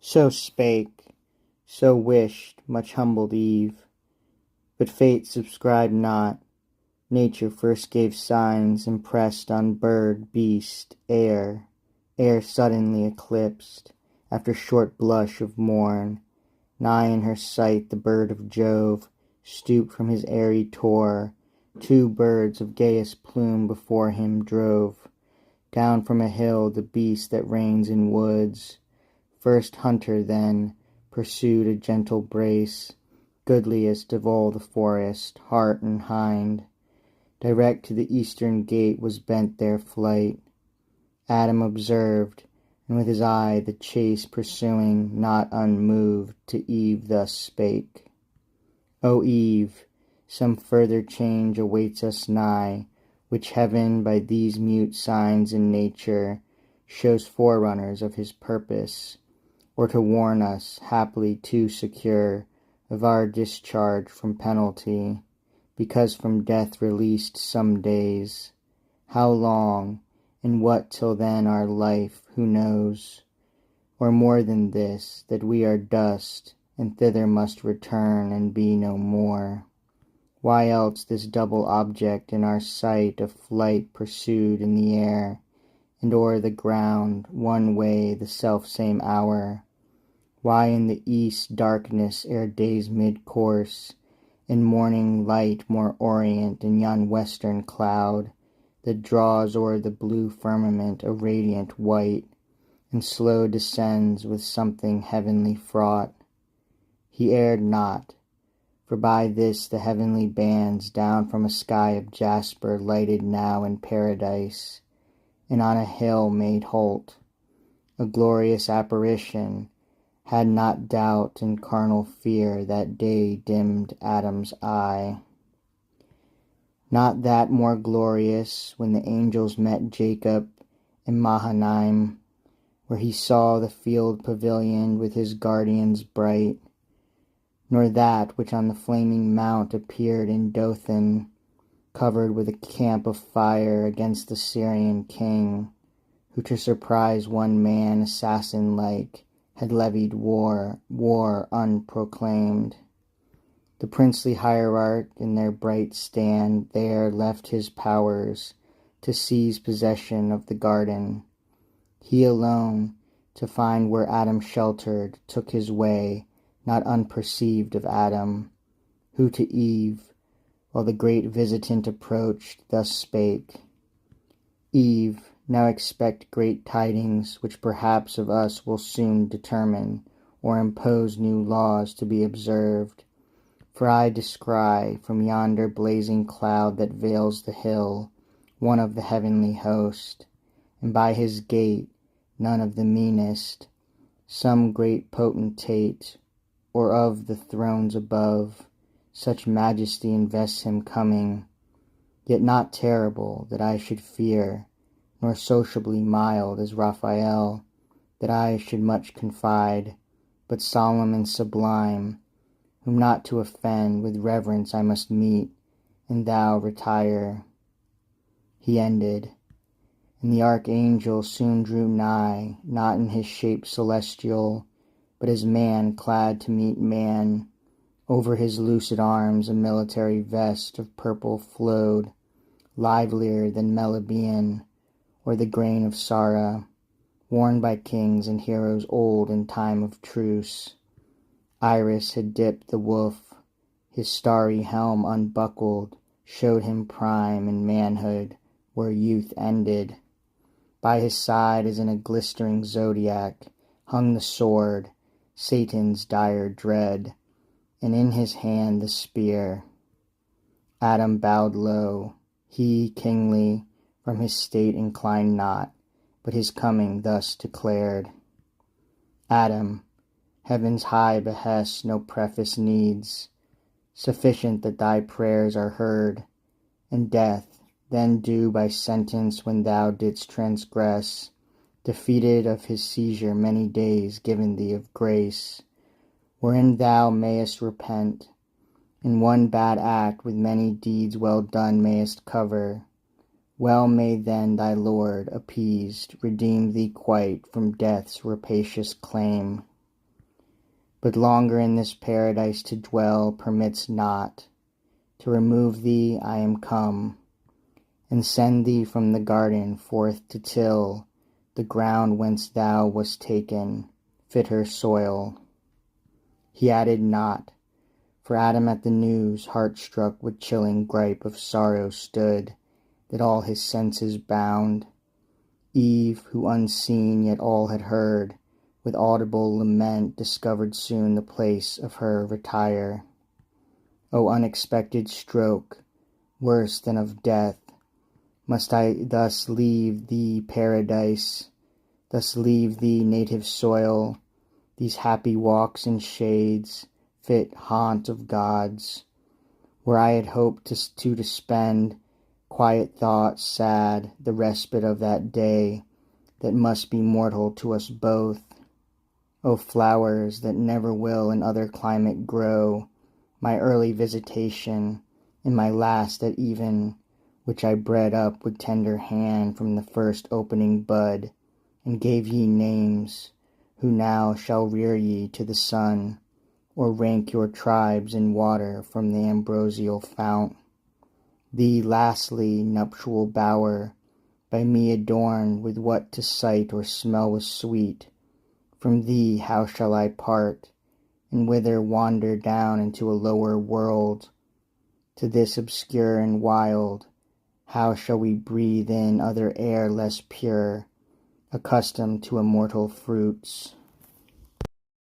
So spake, so wished much humbled Eve, but fate subscribed not. Nature first gave signs impressed on bird, beast, air suddenly eclipsed, after short blush of morn. Nigh in her sight the bird of Jove stooped from his airy tour, two birds of gayest plume before him drove. Down from a hill the beast that reigns in woods, first hunter then, pursued a gentle brace, goodliest of all the forest, hart and hind. Direct to the eastern gate was bent their flight. Adam observed, and with his eye the chase pursuing, not unmoved, to Eve thus spake. O Eve, some further change awaits us nigh, which heaven by these mute signs in nature shows forerunners of his purpose, or to warn us, haply too secure, of our discharge from penalty, because from death released some days. How long, and what till then our life, who knows? Or more than this, that we are dust, and thither must return and be no more. Why else this double object in our sight of flight pursued in the air, and o'er the ground, one way the selfsame hour? Why in the east darkness ere day's mid-course, in morning light more orient in yon western cloud, that draws o'er the blue firmament a radiant white, and slow descends with something heavenly fraught? He erred not, for by this the heavenly bands down from a sky of jasper lighted now in paradise, and on a hill made halt, a glorious apparition, had not doubt and carnal fear that day dimmed Adam's eye. Not that more glorious when the angels met Jacob in Mahanaim, where he saw the field pavilioned with his guardians bright, nor that which on the flaming mount appeared in Dothan, covered with a camp of fire against the Syrian king, who to surprise one man assassin-like had levied war unproclaimed. The princely hierarch in their bright stand there left his powers to seize possession of the garden. He alone, to find where Adam sheltered, took his way, not unperceived of Adam, who to Eve, while the great visitant approached, thus spake. Eve, now expect great tidings, which perhaps of us will soon determine, or impose new laws to be observed. For I descry, from yonder blazing cloud that veils the hill, one of the heavenly host, and by his gate none of the meanest, some great potentate, or of the thrones above, such majesty invests him coming, yet not terrible that I should fear, nor sociably mild as Raphael, that I should much confide, but solemn and sublime, whom not to offend with reverence I must meet, and thou retire. He ended, and the archangel soon drew nigh, not in his shape celestial, but as man clad to meet man. Over his lucid arms a military vest of purple flowed, livelier than Melibæan, or the grain of Sara, worn by kings and heroes old in time of truce. Iris had dipped the woof, his starry helm unbuckled, showed him prime in manhood, where youth ended. By his side, as in a glistering zodiac, hung the sword, Satan's dire dread, and in his hand the spear. Adam bowed low, he, kingly, from his state inclined not, but his coming thus declared. Adam, heaven's high behest no preface needs, sufficient that thy prayers are heard, and death, then due by sentence when thou didst transgress, defeated of his seizure many days given thee of grace, wherein thou mayest repent, and one bad act with many deeds well done mayest cover. Well may then thy Lord, appeased, redeem thee quite from death's rapacious claim. but longer in this paradise to dwell permits not. To remove thee I am come, and send thee from the garden forth to till the ground whence thou wast taken, fitter soil. He added not, for Adam at the news, heart struck with chilling gripe of sorrow stood, that all his senses bound. Eve, who unseen yet all had heard, with audible lament discovered soon the place of her retire. O unexpected stroke, worse than of death! Must I thus leave thee paradise, thus leave thee native soil, these happy walks and shades, fit haunt of gods, where I had hoped to spend quiet thoughts sad, the respite of that day that must be mortal to us both. O flowers that never will in other climate grow, my early visitation, and my last at even, which I bred up with tender hand from the first opening bud, and gave ye names, who now shall rear ye to the sun, or rank your tribes in water from the ambrosial fount. Thee lastly, nuptial bower, by me adorned with what to sight or smell was sweet, from thee how shall I part, and whither wander down into a lower world? To this obscure and wild, how shall we breathe in other air less pure, accustomed to immortal fruits?